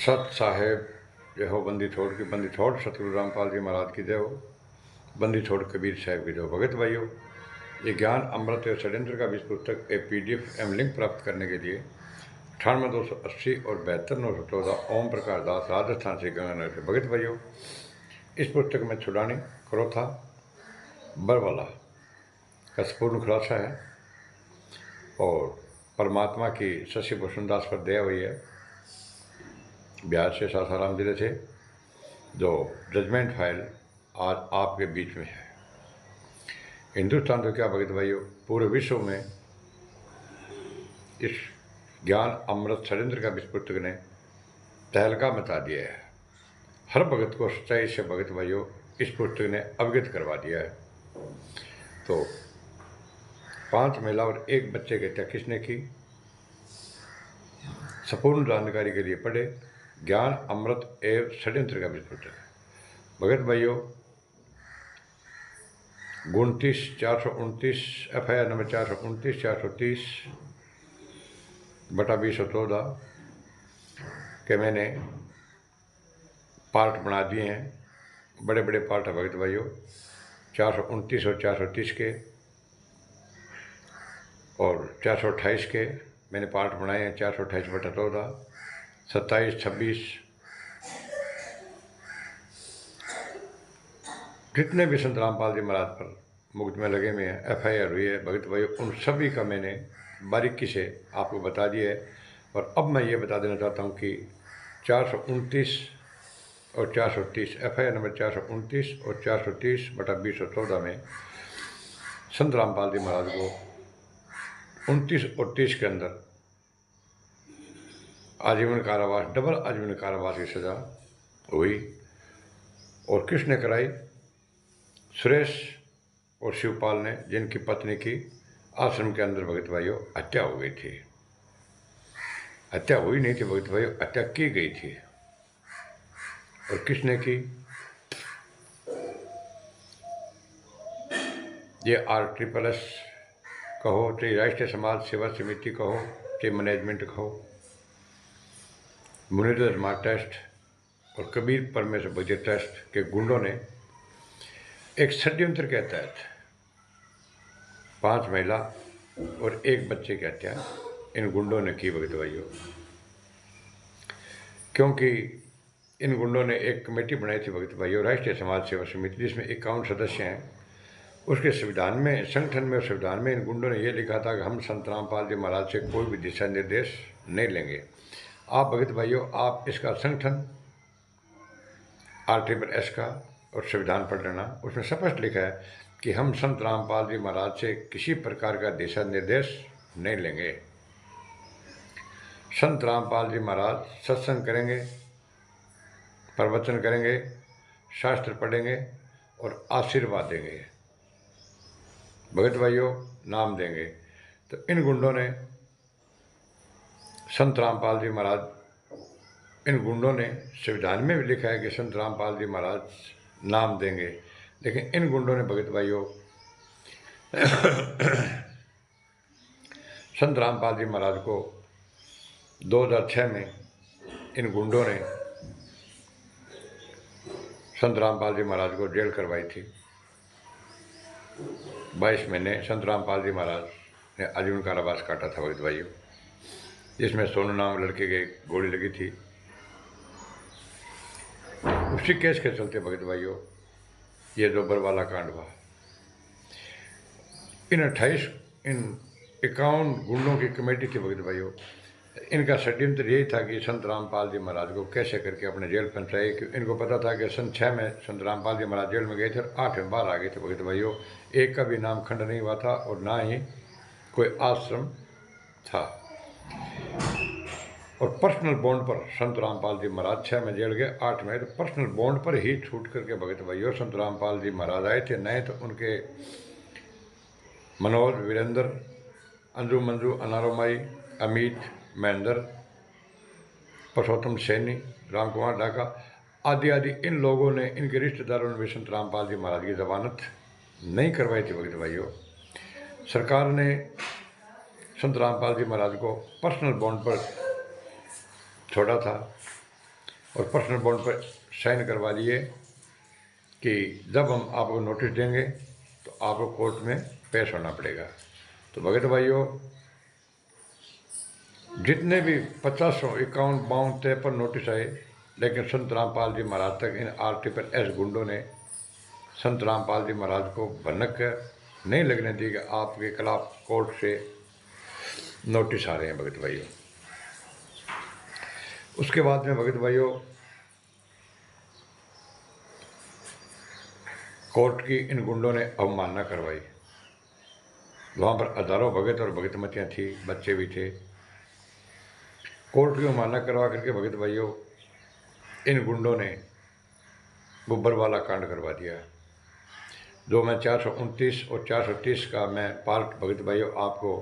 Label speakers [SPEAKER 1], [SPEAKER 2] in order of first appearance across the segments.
[SPEAKER 1] सत साहेब जय हो, बंदी छोड़ की बंदी छोड़, सतगुरु रामपाल जी महाराज की जय हो, बंदी छोड़ कबीर साहब की जय हो। भगत भाइयों, ये ज्ञान अमृत और षड्यंत्र का बीज पुस्तक PDF एवं लिंक प्राप्त करने के लिए 98-280 और 72-914 ओम प्रकाश दास, राजस्थान से गंगानगर से। भगत भाइयों, इस पुस्तक में छुड़ानी क्रोथा बरवाला का संपूर्ण खुलासा है और परमात्मा की शशि भूषण दास पर दया हुई है, बिहार से, सासाराम जिले से, जो जजमेंट फाइल आज आपके बीच में है। हिंदुस्तान तो क्या भगत भाइयों, पूरे विश्व में इस ज्ञान अमृत षड्यंत्र का बीज पुस्तक ने तहलका मचा दिया है। हर भगत को सच्चाई से भगत भाइयों इस पुस्तक ने अवगत करवा दिया है। तो 5 महिला और 1 बच्चे की हत्या किसने की, संपूर्ण जानकारी के लिए पढ़े ज्ञान अमृत एवं षड्यंत्र का बीज पुस्तक। भगत भाइयों, 29-429 FIR नंबर 429-430/2014 के मैंने पार्ट बना दिए हैं। बड़े बड़े पार्ट है भगत भाइयों, 429 और 430 के और 428 के मैंने पार्ट बनाए हैं। 428/14, 27, 26 जितने भी संत रामपाल जी महाराज पर मुकदमे लगे हुए हैं, FIR हुई है भगत भाइयों, उन सभी का मैंने बारीकी से आपको बता दिया है। और अब मैं ये बता देना चाहता हूँ कि 429 और 430 FIR नंबर 429 और 430/2014 में संत रामपाल जी महाराज को 29 और 30 के अंदर आजीवन कारावास, डबल आजीवन कारावास की सजा हुई। और किसने कराई? सुरेश और शिवपाल ने, जिनकी पत्नी की आश्रम के अंदर भगत भाइयों हत्या हो गई थी। हत्या हुई नहीं थी भगत भाइयों, हत्या की गई थी। और किसने की? ये RSSS कहो, चाहे राष्ट्रीय समाज सेवा समिति कहो, चाहे मैनेजमेंट कहो, मुनीर स्मार्ट ट्रस्ट और कबीर परमेश्वर बजट ट्रस्ट के गुंडों ने एक षड्यंत्र के तहत 5 महिला और 1 बच्चे की हत्या इन गुंडों ने की भगत भाइयों। क्योंकि इन गुंडों ने एक कमेटी बनाई थी भगत भाइयों, राष्ट्रीय समाज सेवा समिति, जिसमें 51 सदस्य हैं। उसके संविधान में, संगठन में और संविधान में इन गुंडों ने ये लिखा था कि हम संत रामपाल जी महाराज से कोई भी दिशा निर्देश नहीं लेंगे। आप भगत भाइयों, आप इसका संगठन RSSS का और संविधान पढ़ लेना, उसमें स्पष्ट लिखा है कि हम संत रामपाल जी महाराज से किसी प्रकार का दिशा निर्देश नहीं लेंगे। संत रामपाल जी महाराज सत्संग करेंगे, प्रवचन करेंगे, शास्त्र पढ़ेंगे और आशीर्वाद देंगे भगत भाइयों, नाम देंगे। तो इन गुंडों ने संत रामपाल जी महाराज, इन गुंडों ने संविधान में भी लिखा है कि संत रामपाल जी महाराज नाम देंगे, लेकिन इन गुंडों ने भगत भाइयों संत रामपाल जी महाराज को 2006 में इन गुंडों ने संत रामपाल जी महाराज को जेल करवाई थी। 22 महीने संत रामपाल जी महाराज ने आजीवन कारावास काटा था भगत भाइयों, जिसमें सोनू नाम लड़के के गोली लगी थी। उसी केस के चलते भगत भाइयों ये जो बरवाला कांड हुआ, इन 51 गुंडों की कमेटी थी भगत भाइयों। इनका षड्यंत्र यही था कि संत रामपाल जी महाराज को कैसे करके अपने जेल पहुंचाए। कि इनको पता था कि सन 6 में संत रामपाल जी महाराज जेल में गए थे और 8 में बाहर आ गए थे भगत भाइयों। एक का भी नाम खंड नहीं हुआ था और ना ही कोई आश्रम था। और पर्सनल बॉन्ड पर संत रामपाल जी महाराज 6 में जेल गए, 8 में तो पर्सनल बॉन्ड पर ही छूट करके भगत भाइयों संत रामपाल जी महाराज आए थे। नहीं तो उनके मनोज, वीरेंद्र, अंजू मंजू, अनारोमाई, अमित, महेंद्र, पुरुषोत्तम सैनी, राम कुमार ढाका आदि आदि इन लोगों ने, इनके रिश्तेदारों ने भी संत रामपाल जी महाराज की जमानत नहीं करवाई थी भगत भाइयों। सरकार ने संत रामपाल जी महाराज को पर्सनल बॉन्ड पर छोड़ा था और पर्सनल बॉन्ड पर साइन करवा लिए कि जब हम आपको नोटिस देंगे तो आपको कोर्ट में पेश होना पड़ेगा। तो भगत भाइयों, जितने भी 50, 51, 52, 53 नोटिस आए, लेकिन संत रामपाल जी महाराज तक इन RSS गुंडों ने संत रामपाल जी महाराज को भनक कर नहीं लगने दी कि आपके खिलाफ कोर्ट से नोटिस आ रहे हैं भगत भाइयों। उसके बाद में भगत भाइयों कोर्ट की इन गुंडों ने अवमानना करवाई। वहाँ पर हजारों भगत और भगतमतियाँ थी, बच्चे भी थे। कोर्ट की अवमानना करवा करके भगत भाइयों इन गुंडों ने गुब्बर वाला कांड करवा दिया। जो मैं 429 और 430 का मैं पार्ट भगत भाइयों आपको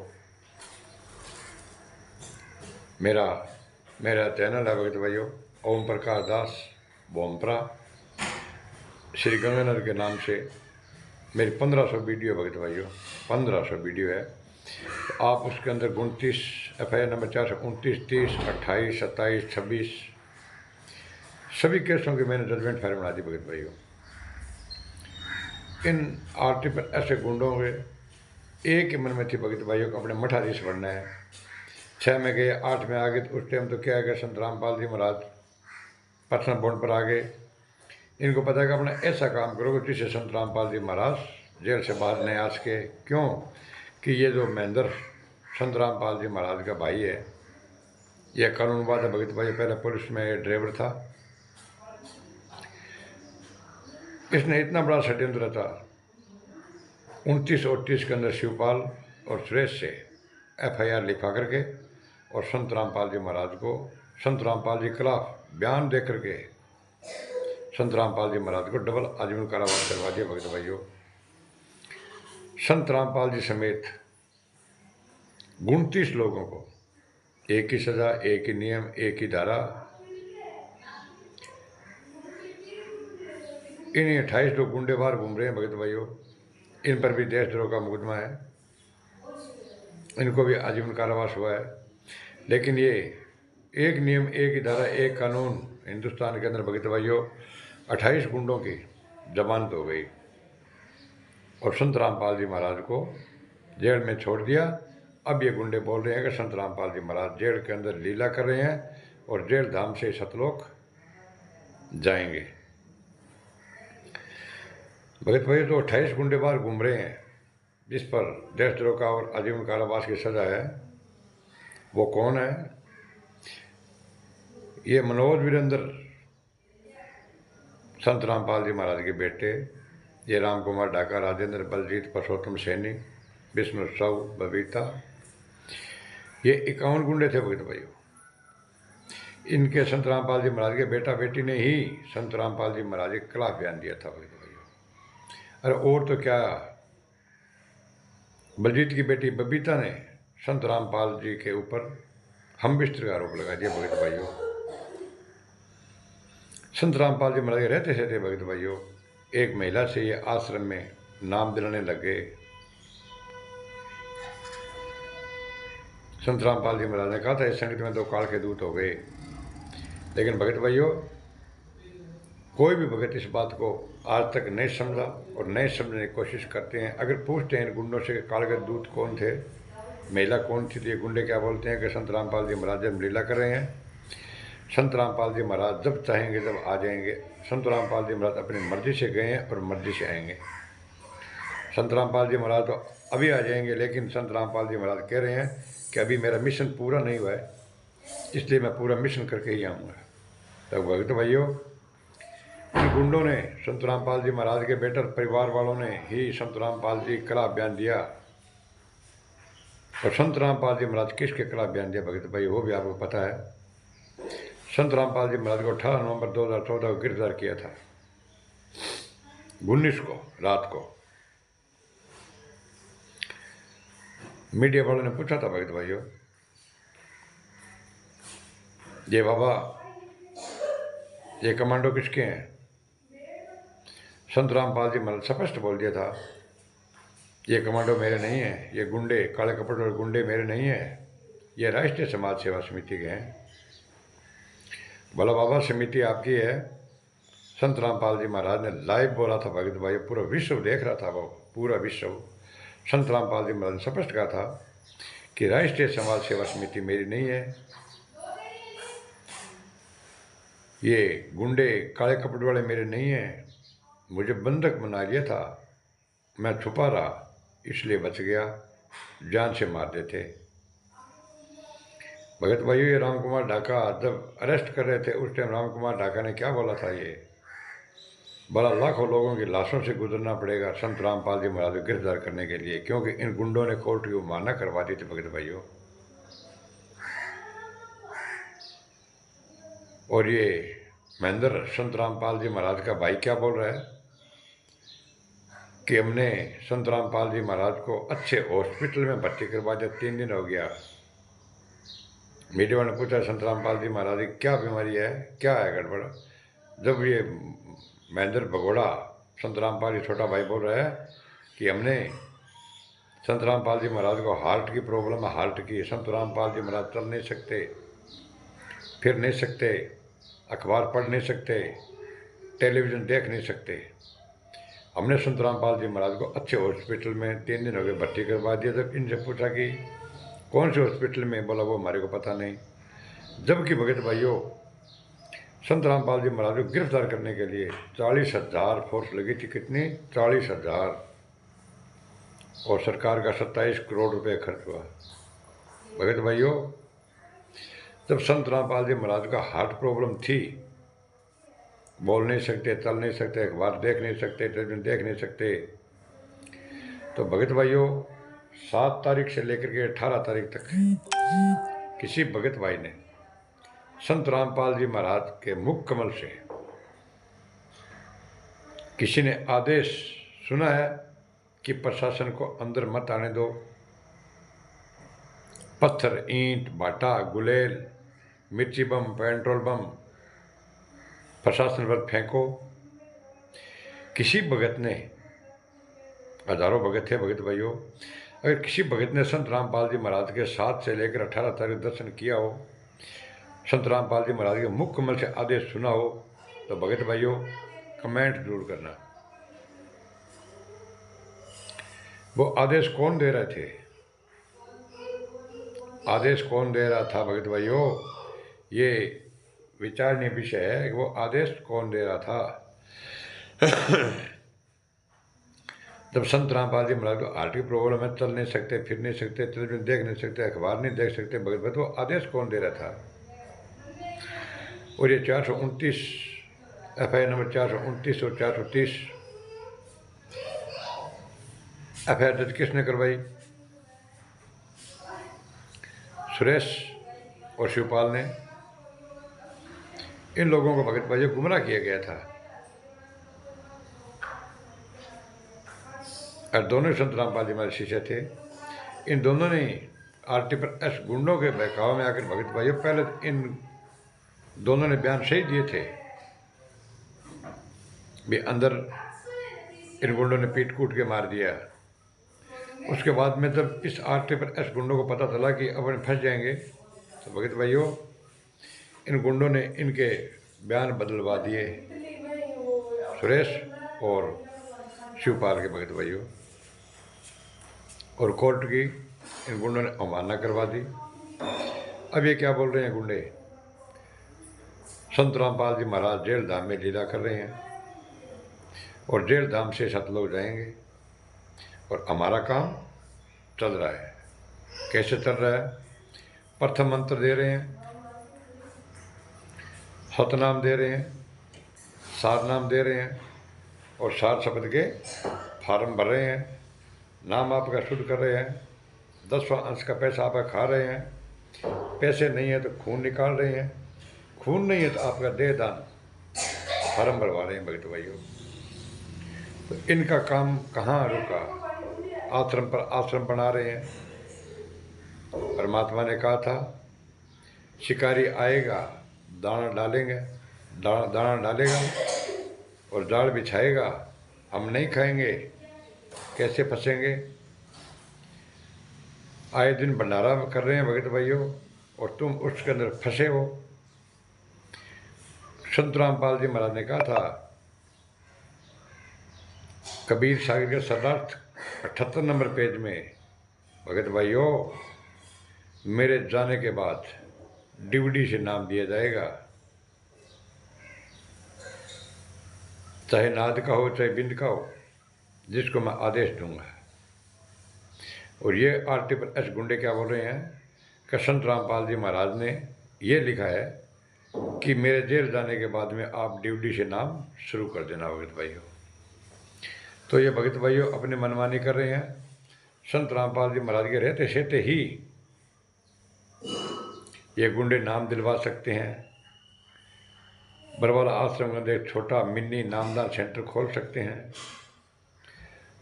[SPEAKER 1] मेरा चैनल है भगत भाइयों, ओम प्रकाश दास बोमपरा श्री गंगानगर के नाम से मेरी 1500 वीडियो भगत भाइयों, 1500 वीडियो है। तो आप उसके अंदर 29 FIR नंबर 429, 30, 28, 27, 26 सभी केसों की मैंने जजमेंट फाइल बना दी भगत भाइयों। इन RT पर ऐसे गुंडों के एक ही मन में थी भगत भाइयों को अपने मठाधीश बनना है। 6 में गए, 8 में आ गए, तो उस टाइम तो क्या है कि संत रामपाल जी महाराज पर्सनल बॉन्ड पर आ गए। इनको पता है कि अपना ऐसा काम करोगे जिससे संत रामपाल जी महाराज जेल से बाहर नहीं आ सके। क्यों कि ये जो महेंद्र संत रामपाल जी महाराज का भाई है, यह कानूनबाज है भगत भाई, पहले पुलिस में ड्राइवर था। इसने इतना बड़ा षड्यंत्र था 29 और 30 के अंदर शिवपाल और सुरेश से FIR लिखा करके और संत रामपाल जी महाराज को, संत रामपाल जी के खिलाफ बयान दे करके संत रामपाल जी महाराज को डबल आजीवन कारावास करवा दिया भगत भाइयों। संत रामपाल जी समेत 29 लोगों को एक ही सजा, एक ही नियम, एक ही धारा। इन 28 लोग गुंडे बाहर घूम रहे हैं भगत भाइयों। इन पर भी देशद्रोह का मुकदमा है, इनको भी आजीवन कारावास हुआ है। लेकिन ये एक नियम, एक ही धारा, एक कानून हिंदुस्तान के अंदर भगत भाइयों 28 गुंडों की जमानत हो गई और संत रामपाल जी महाराज को जेल में छोड़ दिया। अब ये गुंडे बोल रहे हैं कि संत रामपाल जी महाराज जेल के अंदर लीला कर रहे हैं और जेल धाम से सतलोक जाएंगे। भगत भाई तो 28 गुंडे बाहर घूम रहे हैं जिस पर देशद्रोह का और आजीवन कारावास की सजा है। वो कौन है? ये मनोज वीरेंद्र संत रामपाल जी महाराज के बेटे, ये राम कुमार ढाका, राजेंद्र, बलजीत, परसोत्तम सैनी, विष्णु साहू, बबीता, ये 51 गुंडे थे भगत भाइयों। इनके संत रामपाल जी महाराज के बेटा बेटी ने ही संत रामपाल जी महाराज के खिलाफ बयान दिया था भगत भाइयों। अरे और तो क्या, बलजीत की बेटी बबीता ने संत रामपाल जी के ऊपर हम बिस्तर का आरोप लगा दिया भगत भाइयों। संत रामपाल जी महाराज रहते थे भगत भाइयों, एक महिला से ये आश्रम में नाम दिलाने लग गए। संत रामपाल जी महाराज ने कहा था इस संगत में 2 काल के दूत हो गए। लेकिन भगत भाइयों कोई भी भगत इस बात को आज तक नहीं समझा और नहीं समझने की कोशिश करते हैं। अगर पूछते हैं इन गुंडों से काल के दूत कौन थे, महिला कौन थी, तो ये गुंडे क्या बोलते हैं कि संत रामपाल जी महाराज जब लीला कर रहे हैं, संत रामपाल जी महाराज जब चाहेंगे जब आ जाएंगे। संत रामपाल जी महाराज अपनी मर्जी से गए हैं और मर्जी से आएंगे। संत रामपाल जी महाराज तो अभी आ जाएंगे, लेकिन संत रामपाल जी महाराज कह रहे हैं कि अभी मेरा मिशन पूरा नहीं हुआ है, इसलिए मैं पूरा मिशन करके ही आऊँगा। तो भगत भाइयों इन गुंडों ने संत रामपाल जी महाराज के बेटर परिवार वालों ने ही संत रामपाल जी के खिलाफ बयान दिया। और संत रामपाल जी महाराज किसके खिलाफ बयान दिया भगत भाई, वो भी आपको पता है। संत रामपाल जी महाराज को 18 नवंबर 2014 को गिरफ्तार किया था, 19 को रात को। मीडिया वालों ने पूछा था भगत भाइयों, ये बाबा ये कमांडो किसके हैं? संत रामपाल जी महाराज स्पष्ट बोल दिया था ये कमांडो मेरे नहीं हैं, ये गुंडे काले कपड़े और गुंडे मेरे नहीं हैं, ये राष्ट्रीय समाज सेवा समिति के हैं। बोला बाबा समिति आपकी है। संत रामपाल जी महाराज ने लाइव बोला था भगत भाई, पूरा विश्व देख रहा था, वो पूरा विश्व। संत रामपाल जी महाराज ने स्पष्ट कहा था कि राष्ट्रीय समाज सेवा समिति मेरी नहीं है, ये गुंडे काले कपड़े वाले मेरे नहीं हैं, मुझे बंधक बना लिया था, मैं छुपा रहा इसलिए बच गया, जान से मार देते। भगत भाई ये राम कुमार ढाका जब अरेस्ट कर रहे थे उस टाइम राम कुमार ढाका ने क्या बोला था, ये बड़ा लाखों लोगों की लाशों से गुजरना पड़ेगा संत रामपाल जी महाराज को गिरफ्तार करने के लिए, क्योंकि इन गुंडों ने कोर्ट की अवमानना करवा दी थी। भगत भाइयों, और ये महेंद्र संत रामपाल जी महाराज का भाई क्या बोल रहा है कि हमने संत रामपाल जी महाराज को अच्छे हॉस्पिटल में भर्ती करवा दिया, 3 दिन हो गया। मीडिया ने पूछा संत रामपाल जी महाराज की क्या बीमारी है, क्या है गड़बड़। जब ये महेंद्र भगोड़ा संत रामपाल जी छोटा भाई बोल रहा है कि हमने संत रामपाल जी महाराज को हार्ट की प्रॉब्लम है, हार्ट की, संत रामपाल जी महाराज चल नहीं सकते, फिर नहीं सकते, अखबार पढ़ नहीं सकते, टेलीविज़न देख नहीं सकते, हमने संत रामपाल जी महाराज को अच्छे हॉस्पिटल में 3 दिन हो गए भर्ती करवा दिया। जब इनसे पूछा कि कौन से हॉस्पिटल में, बोला वो हमारे को पता नहीं। जबकि भगत भाइयों संत रामपाल जी महाराज को गिरफ्तार करने के लिए 40,000 फोर्स लगी थी, कितनी, 40,000, और सरकार का 27 करोड़ रुपए खर्च हुआ। भगत भाइयों जब संत रामपाल जी महाराज का हार्ट प्रॉब्लम थी, बोल नहीं सकते, चल नहीं सकते, अखबार देख नहीं सकते, टेलीविजन देख नहीं सकते, तो भगत भाइयों 7 तारीख से लेकर के 18 तारीख तक किसी भगत भाई ने संत रामपाल जी महाराज के मुख कमल से किसी ने आदेश सुना है कि प्रशासन को अंदर मत आने दो, पत्थर, ईंट, भाटा, गुलेल, मिर्ची बम, पेट्रोल बम प्रशासन पर फेंको। किसी भगत ने, हजारों भगत थे भगत भाइयों, अगर किसी भगत ने संत रामपाल जी महाराज के 7 से लेकर 18 तारीख दर्शन किया हो, संत रामपाल जी महाराज के मुख कमल से आदेश सुना हो, तो भगत भाइयों कमेंट जरूर करना। वो आदेश कौन दे रहे थे, आदेश कौन दे रहा था भगत भाइयों, ये विचारणीय विषय है कि वो आदेश कौन दे रहा था। जब संत रामपाल जी महाराज को हार्ट की प्रॉब्लम है, चल नहीं सकते, फिर नहीं सकते, टेलीविजन देख नहीं सकते, अखबार नहीं देख सकते, भगत भाई, तो आदेश कौन दे रहा था। और ये 429 FIR नंबर 429 और 430 FIR दर्ज किसने करवाई, सुरेश और शिवपाल ने। इन लोगों को भगत भाई गुमराह किया गया था, और दोनों संत रामपाल जी महाराज शिष्य थे। इन दोनों ने RTPS गुंडों के बहकाव में आकर भगत भाइयों पहले इन दोनों ने बयान सही दिए थे भी अंदर इन गुंडों ने पीट कूट के मार दिया। उसके बाद में जब इस RTPS गुंडों को पता चला कि अब फंस जाएंगे, तो भगत भाइयों इन गुंडों ने इनके बयान बदलवा दिए, सुरेश और शिवपाल के भगत भाइयों, और कोर्ट की इन गुंडों ने अवमानना करवा दी। अब ये क्या बोल रहे हैं गुंडे, संत रामपाल जी महाराज जेल धाम में लीला कर रहे हैं और जेल धाम से 7 लोग जाएंगे, और हमारा काम चल रहा है। कैसे चल रहा है, प्रथम मंत्र दे रहे हैं, सतनाम दे रहे हैं, सारनाम दे रहे हैं, और सार शब्द के फार्म भर रहे हैं, नाम आपका शुद्ध कर रहे हैं, 10वां अंश का पैसा आप खा रहे हैं, पैसे नहीं है तो खून निकाल रहे हैं, खून नहीं है तो आपका देह दान फार्म भरवा रहे हैं भगत भाइयों। तो इनका काम कहाँ रुका, आश्रम पर आश्रम बना रहे हैं। परमात्मा ने कहा था शिकारी आएगा, दाना डालेंगे, दाना डालेगा और जाल बिछाएगा, हम नहीं खाएंगे, कैसे फंसेंगे। आए दिन भंडारा कर रहे हैं भगत भाइयों, और तुम उसके अंदर फंसे हो। संत रामपाल जी महाराज ने कहा था, कबीर सागर के शरणार्थ 78 नंबर पेज में, भगत भाइयों मेरे जाने के बाद डीवीडी से नाम दिया जाएगा, चाहे नाद का हो चाहे बिंद का हो, जिसको मैं आदेश दूंगा। और ये आरटी पर एस गुंडे क्या बोल रहे हैं कि संत रामपाल जी महाराज ने ये लिखा है कि मेरे जेल जाने के बाद में आप डीवीडी से नाम शुरू कर देना भगत भाइयों। तो ये भगत भाइयों अपनी मनमानी कर रहे हैं। संत रामपाल जी महाराज के रहते सहते ही ये गुंडे नाम दिलवा सकते हैं। बरवाला आश्रम के अंदर एक छोटा मिनी नामदान सेंटर खोल सकते हैं।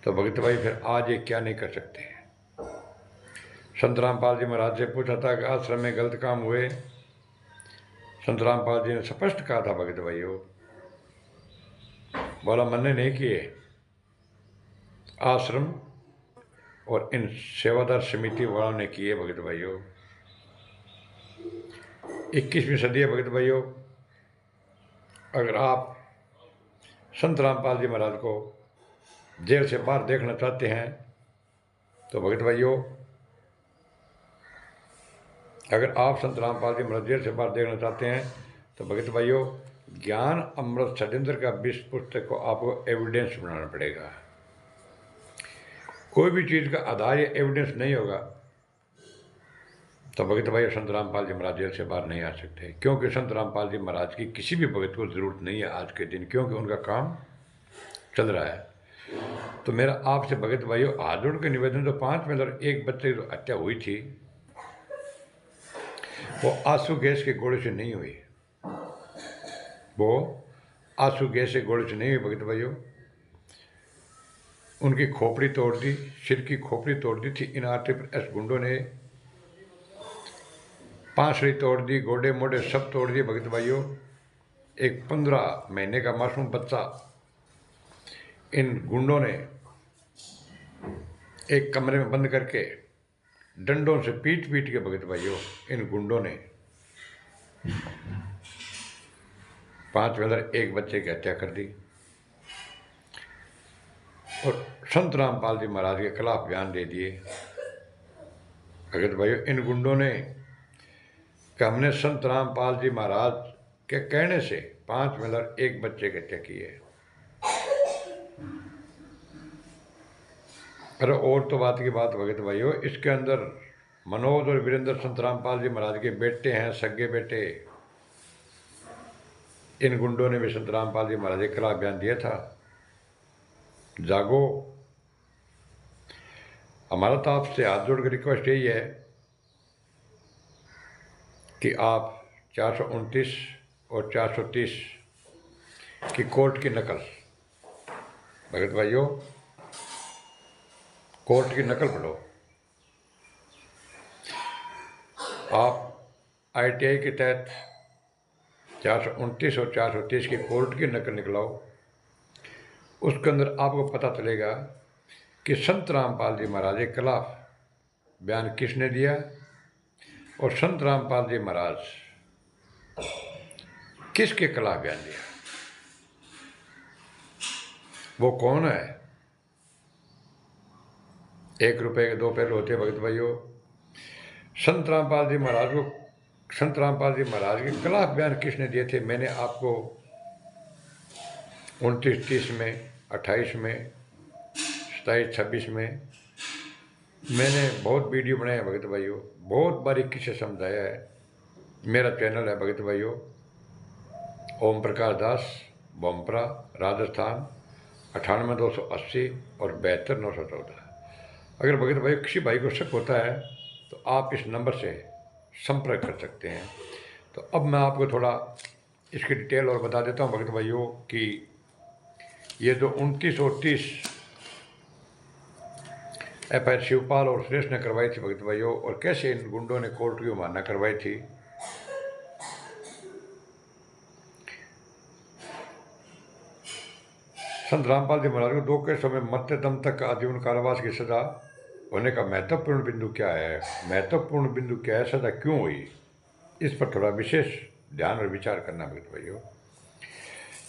[SPEAKER 1] तो भगत भाई फिर आज ये क्या नहीं कर सकते हैं। संत रामपाल जी महाराज से पूछा था कि आश्रम में गलत काम हुए, संत रामपाल जी ने स्पष्ट कहा था भगत भाइयों, बोला मैंने नहीं किए, आश्रम और इन सेवादार समिति वालों ने किए भगत भाइयों। 21वीं सदी है भगत भाइयों। अगर आप संत रामपाल जी महाराज को जेल से बाहर देखना चाहते हैं तो भगत भाइयों, अगर आप संत रामपाल जी महाराज जेल से बाहर देखना चाहते हैं तो भगत भाइयों, ज्ञान अमृत षड्यंत्र का 20 पुस्तक को आपको एविडेंस बनाना पड़ेगा। कोई भी चीज़ का आधार या एविडेंस नहीं होगा तो भगत भाई संत रामपाल जी महाराज जेल से बाहर नहीं आ सकते, क्योंकि संत रामपाल जी महाराज की किसी भी भगत को ज़रूरत नहीं है आज के दिन, क्योंकि उनका काम चल रहा है। तो मेरा आपसे भगत भाइयों हाथ जोड़ के निवेदन, तो 5 में और एक बच्चे की हत्या हुई थी वो आंसू गैस के गोले से नहीं हुई, वो आंसू गैस के गोले से नहीं हुई भगत भाइयों। उनकी खोपड़ी तोड़ दी, सिर की खोपड़ी तोड़ दी थी इन आरटी पर एस गुंडों ने, पांसड़ी तोड़ दी, गोडे मोडे सब तोड़ दिए भगत भाइयों। एक 15 महीने का मासूम बच्चा इन गुंडों ने एक कमरे में बंद करके डंडों से पीट पीट के भगत भाइयों इन गुंडों ने 5 में एक बच्चे की हत्या कर दी। और संत रामपाल जी महाराज के खिलाफ बयान दे दिए भगत भाइयों इन गुंडों ने कि हमने संत रामपाल जी महाराज के कहने से 5 में एक बच्चे की हत्या की है। अरे और तो बात की बात भगत भाइयों, इसके अंदर मनोज और वीरेंद्र संत रामपाल जी महाराज के बेटे हैं, सगे बेटे। इन गुंडों ने भी संत रामपाल जी महाराज के खिलाफ बयान दिया था। जागो। हमारा तो आपसे हाथ जोड़ कर रिक्वेस्ट यही है कि आप 429 और 430 की कोर्ट की नकल, भगत भाइयों कोर्ट की नकल पढ़ो। आप ITI के तहत 429 और 430 की कोर्ट की नकल निकलाओ। उसके अंदर आपको पता चलेगा कि संत रामपाल जी महाराज के खिलाफ बयान किसने दिया और संत रामपाल जी महाराज किसके खिलाफ बयान दिया, वो कौन है। 1 रुपये के 2 पहलू होते हैं भगत भाइयों। संत रामपाल जी महाराज को, संत रामपाल जी महाराज के खिलाफ बयान किसने दिए थे, मैंने आपको 29, 30 में, 28 में, 27, 26 में मैंने बहुत वीडियो बनाए भगत भाइयों, बहुत बारीकी से समझाया है। मेरा चैनल है भगत भाइयों ओम प्रकाश दास, बोमपरा, राजस्थान 98 280 और 72 914। अगर भगत भाई किसी भाई को शक होता है तो आप इस नंबर से संपर्क कर सकते हैं। तो अब मैं आपको थोड़ा इसकी डिटेल और बता देता हूँ भगत भाइयों कि ये जो 29 और 30 FIR शिवपाल और सुरेश ने करवाई थी भगत भाइयों, और कैसे इन गुंडों ने कोर्ट की अवमानना करवाई थी। संत रामपाल जी महाराज को 2 केसों में मरते दम तक आजीवन कारावास की सजा होने का महत्वपूर्ण बिंदु क्या है, महत्वपूर्ण बिंदु क्या है, सजा क्यों हुई, इस पर थोड़ा विशेष ध्यान और विचार करना भगत भाइयों।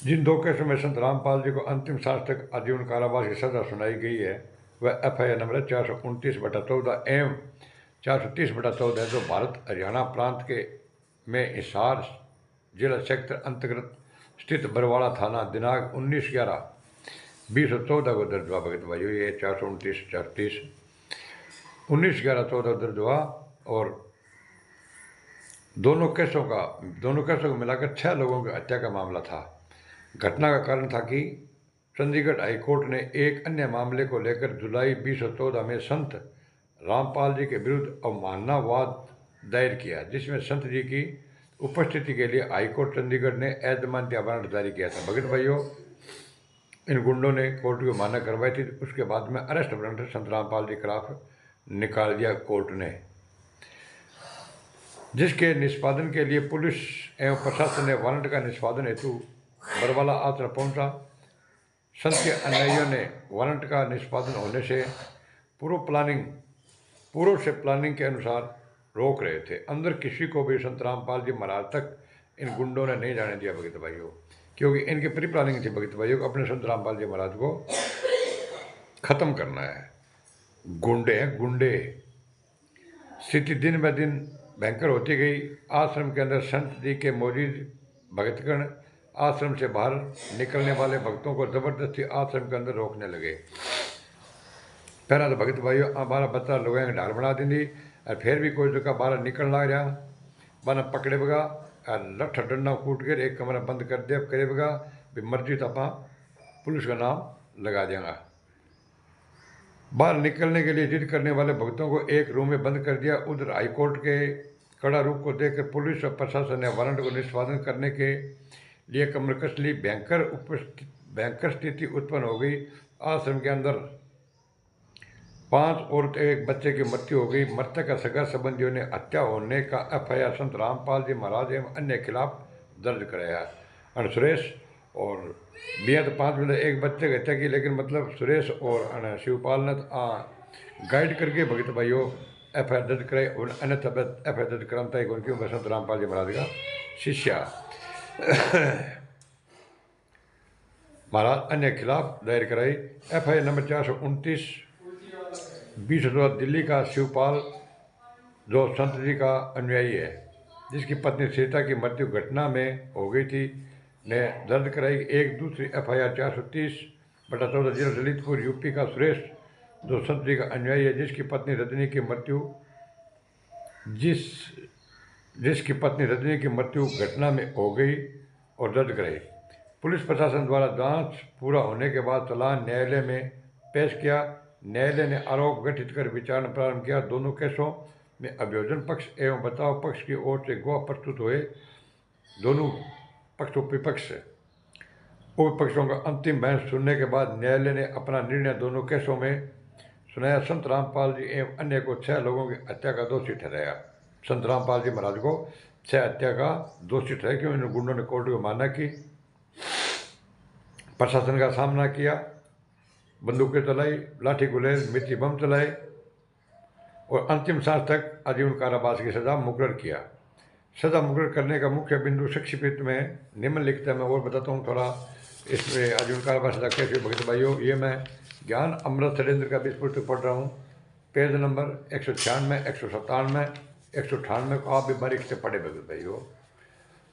[SPEAKER 1] जिन दो केसों में संत रामपाल जी को अंतिम सांस तक आजीवन कारावास की सजा सुनाई गई है वह FIR नंबर 429/14 एवं 430/14 है, जो भारत हरियाणा प्रांत के में हिसार जिला सेक्टर अंतर्गत स्थित बरवाड़ा थाना दिनांक 19/11/2014 को दर्ज हुआ। भगत भाइयों, ये 429 430 19/11/14 दर्ज हुआ और दोनों केसों को मिलाकर 6 लोगों की हत्या का मामला था। घटना का कारण था कि चंडीगढ़ हाईकोर्ट ने एक अन्य मामले को लेकर जुलाई 2014 में संत रामपाल जी के विरुद्ध अवमानना वाद दायर किया, जिसमें संत जी की उपस्थिति के लिए हाईकोर्ट चंडीगढ़ ने अजमानती वारंट जारी किया था। भगत भाइयों, इन गुंडों ने कोर्ट की मान्यता करवाई थी। उसके बाद में अरेस्ट वारंट संत रामपाल जी के खिलाफ निकाल दिया कोर्ट ने, जिसके निष्पादन के लिए पुलिस एवं प्रशासन ने वारंट का निष्पादन हेतु बरवाला आश्रम पहुंचा। संत के अनुयायियों ने वारंट का निष्पादन होने से पूर्व से प्लानिंग के अनुसार रोक रहे थे। अंदर किसी को भी संत रामपाल जी महाराज तक इन गुंडों ने नहीं जाने दिया भगत भाइयों, क्योंकि इनकी प्री प्लानिंग थी भगत भाइयों को अपने संत रामपाल जी महाराज को खत्म करना है। गुंडे हैं गुंडे। स्थिति दिन ब दिन भयंकर होती गई। आश्रम के अंदर संत जी के मौजूद भक्तगण आश्रम से बाहर निकलने वाले भक्तों को जबरदस्ती आश्रम के अंदर रोकने लगे। पहला तो भगत भाइयों 12-15 लोगों ने ढाल बना दी और फिर भी कोई जगह बाहर निकल लग रहा बना पकड़े बगा और लठ डंडा कूट कर एक कमरा बंद कर दिया करे बगा भी मर्जी तो आप पुलिस का नाम लगा देंगे। बाहर निकलने के लिए जिद करने वाले भक्तों को एक रूम में बंद कर दिया। उधर हाईकोर्ट के कड़ा रूप को देखकर पुलिस और प्रशासन ने वारंट को निष्पादन करने के लिए कमर कस ली। भयंकर स्थिति उत्पन्न हो गई। आश्रम के अंदर 5 औरतें एक बच्चे की मृत्यु हो गई। मृतक का सगा संबंधियों ने हत्या होने का FIR संत रामपाल जी महाराज एवं अन्य खिलाफ दर्ज कराया। और सुरेश और बिया तो 5 में एक बच्चे की हत्या की, लेकिन मतलब सुरेश और शिवपाल ने गाइड करके भगत भाइयों FIR दर्ज कराई और अन्यथा FIR दर्ज कराता है उनकी संत रामपाल जी महाराज का शिष्या महाराज अन्य खिलाफ दायर कराई। FIR नंबर 429/20 दिल्ली का शिवपाल, जो संत जी का अनुयायी है, जिसकी पत्नी सीता की मृत्यु घटना में हो गई थी, ने दर्ज कराई। एक दूसरी FIR 430/14 जिला ललितपुर UP का सुरेश, जो संत जी का अनुयायी है, जिसकी पत्नी रजनी की मृत्यु घटना में हो गई और दर्ज कराई। पुलिस प्रशासन द्वारा जांच पूरा होने के बाद चालान न्यायालय में पेश किया। न्यायालय ने आरोप गठित कर विचारणा प्रारंभ किया। दोनों केसों में अभियोजन पक्ष एवं बचाव पक्ष की ओर से गवाह प्रस्तुत हुए। दोनों पक्षों विपक्षों का अंतिम बहस सुनने के बाद न्यायालय ने अपना निर्णय दोनों केसों में सुनाया। संत रामपाल जी एवं अन्य को 6 लोगों की हत्या का दोषी ठहराया। संत रामपाल जी महाराज को 6 हत्या का दोषी ठहराया, क्योंकि इन गुंडों ने कोर्ट को माना कि प्रशासन का सामना किया, बंदूकें चलाई, लाठी गुलेल, मिट्टी बम चलाए और अंतिम सांस तक आजीवन कारावास की सजा मुकर्रर किया। सजा मुकर्रर करने का मुख्य बिंदु संक्षिप्त में निम्नलिखित है। मैं और बताता हूँ थोड़ा इसमें आजीवन कारावास सजा कैसे भगत भाइयों। ये मैं ज्ञान अमृत षड्यंत्र का भी पुस्तक पढ़ रहा हूँ। पेज नंबर 196, 197, 198 को आप भी बारीक से पढ़े भगत भाइयों।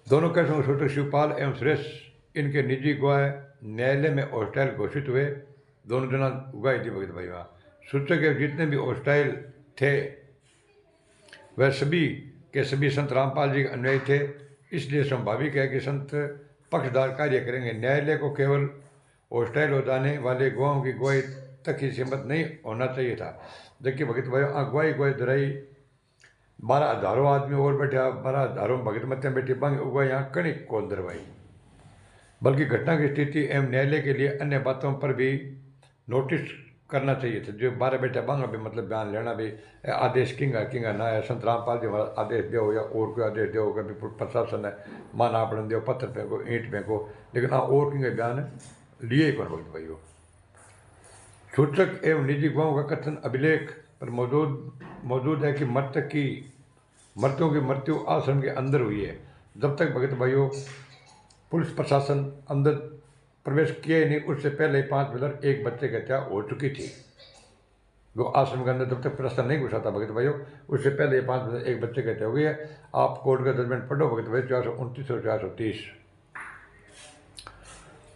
[SPEAKER 1] दोनों केसों में सूचक शिवपाल एवं सुरेश, इनके निजी गवाह न्यायालय में हॉस्टाइल घोषित हुए। दोनों जना गवाही दी भगत भाई। सूचक के जितने भी हॉस्टाइल थे वह सभी के सभी संत रामपाल जी के अनुयायी थे। इसलिए स्वाभाविक है कि संत पक्षधार कार्य करेंगे। न्यायालय को केवल हॉस्टाइल हो जाने वाले गवाहों की गवाही तक ही सीमित नहीं होना चाहिए था। देखिए भगत भाई, गवाही दराई 12 हजारों आदमी और बैठा, 12 हजारों भगत मत्या बैठी बंग उगवा यहाँ कणिक को दरवाई, बल्कि घटना की स्थिति एवं न्यायालय के लिए अन्य बातों पर भी नोटिस करना चाहिए था। जो 12 बैठा बंग अभी मतलब बयान लेना भी आदेश किंगा ना है। संत रामपाल जी आदेश दो या और कोई आदेश दो, कभी प्रशासन है माना आपने दो, पत्थर फेंको, ईंट फेंको, लेकिन हाँ और किंगा बयान लिए कौन भगत भाइयों। सूचक एवं निजी गवाहों का कथन अभिलेख पर मौजूद है कि मृतकों की मृत्यु आश्रम के अंदर हुई है। जब तक भगत भाइयों पुलिस प्रशासन अंदर प्रवेश किया ही नहीं, उससे पहले 5 व्हीलर एक बच्चे की हत्या हो चुकी थी। वो आश्रम के अंदर जब तक प्रशासन नहीं घुसा था भगत भाइयों, उससे पहले 5 व्हीलर एक बच्चे की हत्या हो गई है। आप कोर्ट का जजमेंट पढ़ो भगत भाई, 429 और 430।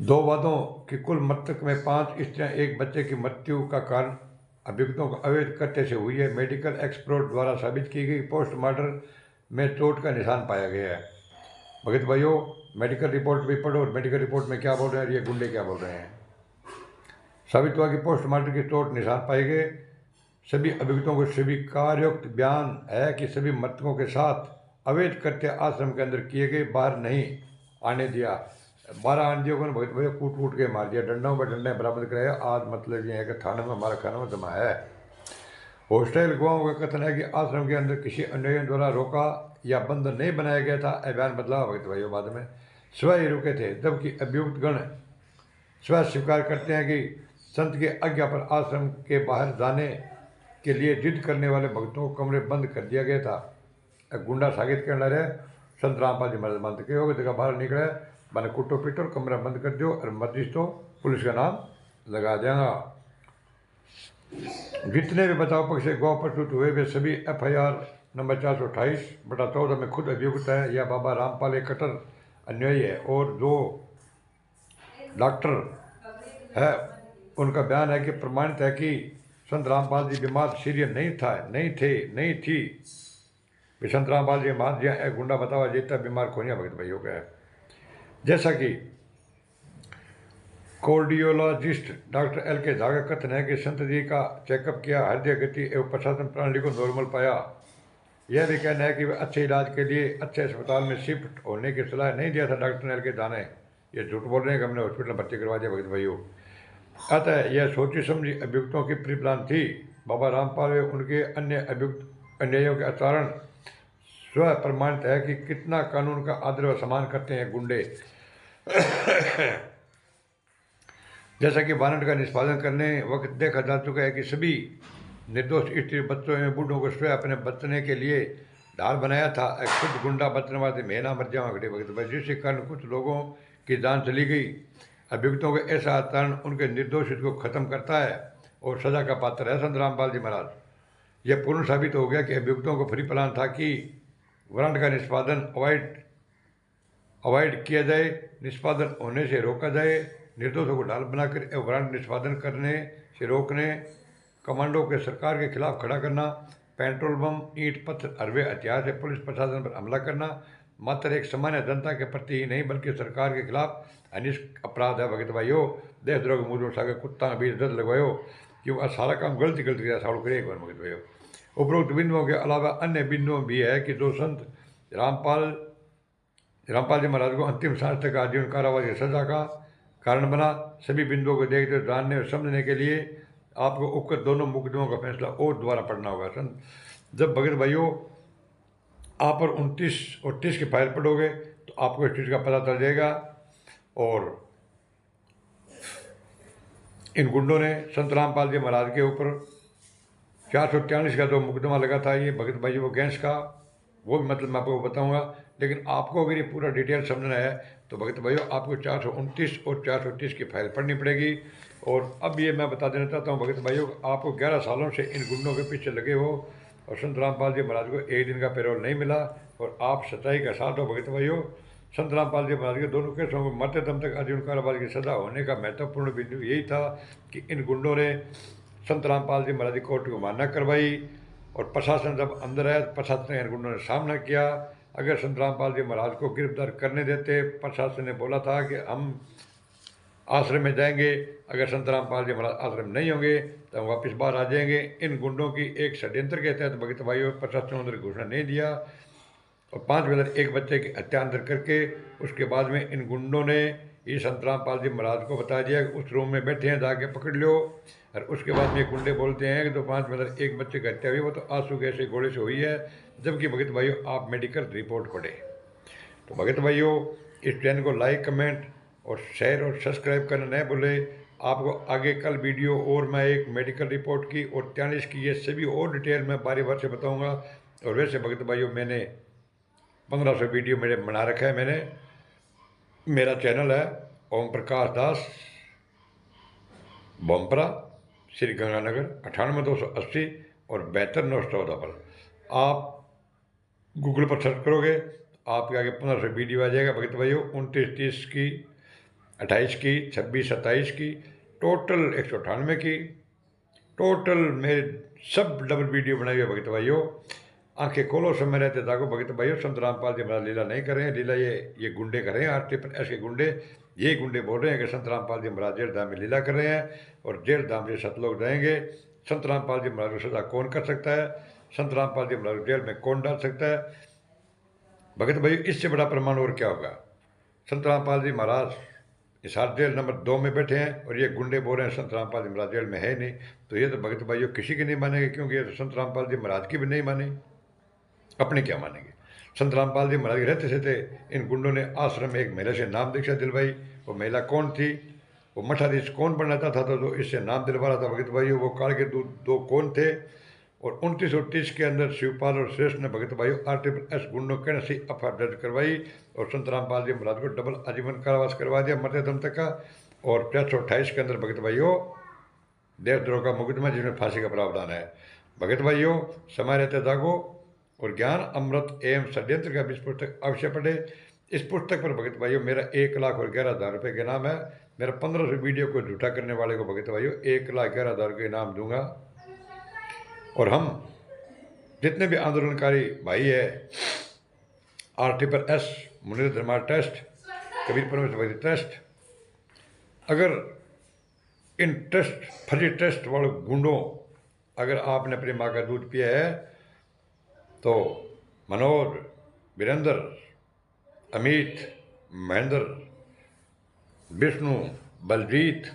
[SPEAKER 1] 2 वादों की कुल मृतक में 5 स्त्रियां एक बच्चे की मृत्यु का कारण अभियुक्तों को अवैध कृत्य से हुई है। मेडिकल एक्सपर्ट द्वारा साबित की गई पोस्टमार्टम में चोट का निशान पाया गया है। भगत भाइयों, मेडिकल रिपोर्ट भी पढ़ो और मेडिकल रिपोर्ट में क्या बोल रहे हैं, ये गुंडे क्या बोल रहे हैं। साबित हुआ कि पोस्टमार्टम की चोट निशान पाए गए। सभी अभियुक्तों को स्वीकार्योक्त बयान है कि सभी मृतकों के साथ अवैध कृत्य आश्रम के अंदर किए गए, बाहर नहीं आने दिया। 12 आंधियों को भगत भैया कूट कूट के मार दिया, डंडों पर डंडे बरामद कराया। आज मतलब ये है कि थाने में हमारा खाना में जमा है। हॉस्टल गवाहों का कथन है कि आश्रम के अंदर किसी अन्यायियों द्वारा रोका या बंद नहीं बनाया गया था। बयान बदला भगत भाइयों बाद में स्वयं ही रुके थे, जबकि अभियुक्त गण स्वयं स्वीकार करते हैं कि संत की आज्ञा पर आश्रम के बाहर जाने के लिए जिद करने वाले भक्तों को कमरे बंद कर दिया गया था। गुंडा साबित करने रहे संत रामपाल जी महाराज बंद के हो जगह बाहर निकले, मैंने कुटो पीटो कमरा बंद कर दो और मर्जी तो पुलिस का नाम लगा देगा। जितने भी बचाव पक्ष से गौ प्रस्तुत हुए वे सभी FIR नंबर 428/14 में खुद अभियुक्त है। यह बाबा रामपाल एक कट्टर अन्यायी है और जो डॉक्टर है उनका बयान है कि प्रमाणित है कि संत रामपाल जी बीमार सीरियस नहीं थी। वे संत रामपाल जी महाराज जी गुंडा बतावा जीता बीमार खोनिया भगत भाइयों का है। जैसा कि कार्डियोलॉजिस्ट डॉक्टर LK झा का कथन है कि संत जी का चेकअप किया, हृदय गति एवं प्रशासन प्रणाली को नॉर्मल पाया। यह भी कहना है कि वे अच्छे इलाज के लिए अच्छे अस्पताल में शिफ्ट होने की सलाह नहीं दिया था डॉक्टर LK झा ने। ये झूठ बोल रहे हैं कि हमने हॉस्पिटल भर्ती करवा दिया भगत भाइयों। अतः यह सोची समझी अभियुक्तों की प्री प्लान थी। बाबा रामपाल व उनके अन्य अभियुक्त अन्यायियों के आचरण स्व प्रमाणित है कि कितना कानून का आदर व सम्मान करते हैं गुंडे। जैसा कि वारंट का निष्पादन करने वक्त देखा जा चुका है कि सभी निर्दोष स्त्री बच्चों एवं बूढ़ों को स्वयं अपने बचने के लिए ढाल बनाया था। खुद गुंडा बचने वाले मेहना मर जाओ घटे भगत, जिसके कारण कुछ लोगों की जान चली गई। अभियुक्तों का ऐसा आचरण उनके निर्दोषित को खत्म करता है और सजा का पात्र है संत रामपाल जी महाराज। यह पूर्ण साबित हो गया कि अभियुक्तों को फ्री प्लान था कि वारंट का निष्पादन अवॉइड किया जाए, निष्पादन होने से रोका जाए, निर्दोषों को ढाल बनाकर वारंट निष्पादन करने से रोकने, कमांडो के सरकार के खिलाफ खड़ा करना, पेट्रोल बम ईंट पत्थर अरबे हथियार से पुलिस प्रशासन पर हमला करना मात्र एक सामान्य जनता के प्रति ही नहीं बल्कि सरकार के खिलाफ अनिष्ट अपराध है भगत भाइयों। देशद्रोह मूल सागर कुत्ता भी इज्जत लगवायो कि वह सारा काम गलती किया साड़ू करे एक बार भगत भाइयों। उपरोक्त बिंदुओं के अलावा अन्य बिंदुओं भी है कि जो संत रामपाल जी महाराज को अंतिम सांस तक आजीवन कारावास की सजा का कारण बना। सभी बिंदुओं को देखते हुए जानने और समझने के लिए आपको उपकर दोनों मुकदमों का फैसला और दोबारा पढ़ना होगा। जब भगत भाइयों आप पर 29 और 30 की फाइल पढ़ोगे तो आपको इस चीज़ का पता चल जाएगा। और इन गुंडों ने संत रामपाल जी महाराज के ऊपर 443 का जो मुकदमा लगा था ये भगत भाइयों को गैंस का, वो भी मतलब मैं आपको बताऊंगा। लेकिन आपको अगर ये पूरा डिटेल समझना है तो भगत भाइयों आपको 429 और 430 की फाइल पढ़नी पड़ेगी। और अब ये मैं बता देना चाहता हूँ भगत भाइयों, आपको 11 सालों से इन गुंडों के पीछे लगे हो और संत रामपाल जी महाराज को एक दिन का पेरोल नहीं मिला और आप सच्चाई का साथ हो भगत भाइयों। संत रामपाल जी महाराज के दोनों केसों को मरते दम तक आजीवन कारावास की सजा होने का महत्वपूर्ण बिंदु यही था कि इन गुंडों ने संत रामपाल जी महाराज की कोर्ट को मान्य करवाई और प्रशासन जब अंदर आया प्रशासन ने इन गुंडों ने सामना किया। अगर संत रामपाल जी महाराज को गिरफ्तार करने देते, प्रशासन ने बोला था कि हम आश्रम में जाएंगे, अगर संत रामपाल जी महाराज आश्रम नहीं होंगे तो हम वापस बाहर आ जाएंगे। इन गुंडों की एक षड्यंत्र के तहत भगत भाइयों प्रशासन ने घोषणा नहीं दिया और 5 व्हीलर एक बच्चे की हत्या अंदर करके उसके बाद में इन गुंडों ने ये संत रामपाल जी महाराज को बता दिया कि उस रूम में बैठे हैं, जाके पकड़ लो। और उसके बाद में गुंडे बोलते हैं कि तो 5 व्हीलर एक बच्चे की हत्या हुई वो तो आंसू गैस घोड़े से हुई है, जबकि भगत भाइयों आप मेडिकल रिपोर्ट पढ़े। तो भगत भाइयों इस चैनल को लाइक कमेंट और शेयर और सब्सक्राइब करना न भूले। आपको आगे कल वीडियो और मैं एक मेडिकल रिपोर्ट की और 43 की ये सभी और डिटेल में बारी बार से बताऊंगा। और वैसे भगत भाइयों मैंने 1500 वीडियो मेरे बना रखा है मैंने, मेरा चैनल है ओम प्रकाश दास बोमपरा, श्री गंगानगर 98 280 और 72 914 पर। आप गूगल पर सर्च करोगे आपके आगे 1500 वीडियो आ जाएगा भगत भाइयों, 29 30 की, 28 की, 26 27 की, टोटल 198 की, टोटल मेरे सब डबल वीडियो बनाई हुई है भगत भाइयों। आंखें खोलो समय रहते जागो भगत भाइयों, संत रामपाल जी महाराज लीला नहीं कर रहे हैं, लीला ये गुंडे कर रहे हैं, आरटी पर ऐसे गुंडे, ये गुंडे बोल रहे हैं कि संत रामपाल जी महाराज जेल धाम में लीला कर रहे हैं और जेल धाम से सतलोक जाएंगे। संत रामपाल जी महाराज को सजा कौन कर सकता है, संत रामपाल जी महाराज को जेल में कौन डाल सकता है भगत भाई, इससे बड़ा प्रमाण और क्या होगा। संत रामपाल जी महाराज हिसार जेल नंबर 2 में बैठे हैं और ये गुंडे बोल रहे हैं संत रामपाल जी महाराज जेल में है नहीं, तो ये तो भगत भाइयों किसी की नहीं मानेंगे, क्योंकि ये तो संत रामपाल जी महाराज की भी नहीं माने, अपने क्या मानेंगे। संत रामपाल जी महाराज रहते थे इन गुंडों ने आश्रम में एक महिला से नाम दीक्षा दिलवाई। वो महिला कौन थी, वो मठाधीश कौन बनना चाहता था तो इससे नाम दिलवा रहा था भगत भाइयों। वो काल के दो कौन थे, और 29 और 30 के अंदर शिवपाल और श्रेष्ठ ने भगत भाइयों RTPS गुंडों कहने से एफआईआर दर्ज करवाई और संत रामपाल जी महाराज को डबल आजीवन कारावास करवा दिया मरते दम तक का। और 328 के अंदर भगत भाइयों देशद्रोह का मुकदमा जिसमें फांसी का प्रावधान है। भगत भाइयों समय रहते जागो और ज्ञान अमृत एवं षड्यंत्र का बीच पुस्तक अवश्य पढ़े। इस पुस्तक पर भगत भाइयों मेरा 1,11,000 रुपये के इनाम है। मेरा 1500 वीडियो को झूठा करने वाले को भगत भाइयों 1,11,000 का इनाम दूंगा। और हम जितने भी आंदोलनकारी भाई है, RTPS मुनीर धर्मार ट्रस्ट, कबीर परमेश्वर ट्रस्ट, अगर इन ट्रस्ट फर्जी ट्रस्ट वाले गुंडों अगर आपने अपनी माँ का दूध पिया है तो मनोज, वीरेंद्र, अमित, महेंद्र, विष्णु, बलजीत,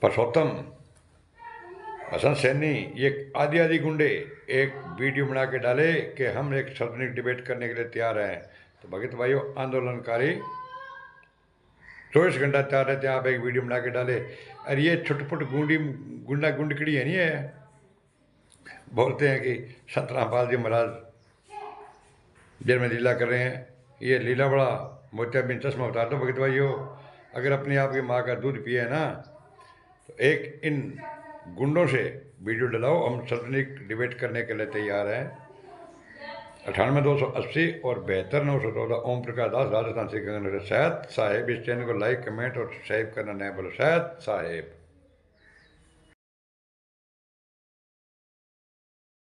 [SPEAKER 1] परसोत्तम, हसन सैनी, ये आदि आदि गुंडे एक वीडियो बना के डाले कि हम एक सार्वजनिक डिबेट करने के लिए तैयार हैं। तो भगत भाइयों आंदोलनकारी 24 घंटा तैयार रहते हैं, आप एक वीडियो बना के डाले। अरे ये छुटपुट गुंडा गुंडकड़ी है नहीं है, बोलते हैं कि संत रामपाल जी महाराज जेल में लीला कर रहे हैं। ये लीला बड़ा मोतियाबिंद चश्मा उतार दो भगत भाइयों। अगर अपने आप की माँ का दूध पिए है ना तो एक इन गुंडों से वीडियो डलाओ, हम सार्वजनिक डिबेट करने के लिए तैयार हैं। 98 280 और 72 914 ओम प्रकाश दास, राजस्थान से गंगानगर। शायद साहेब इस चैनल को लाइक कमेंट और सब्सक्राइब करना नहीं बोलो, शायद साहेब।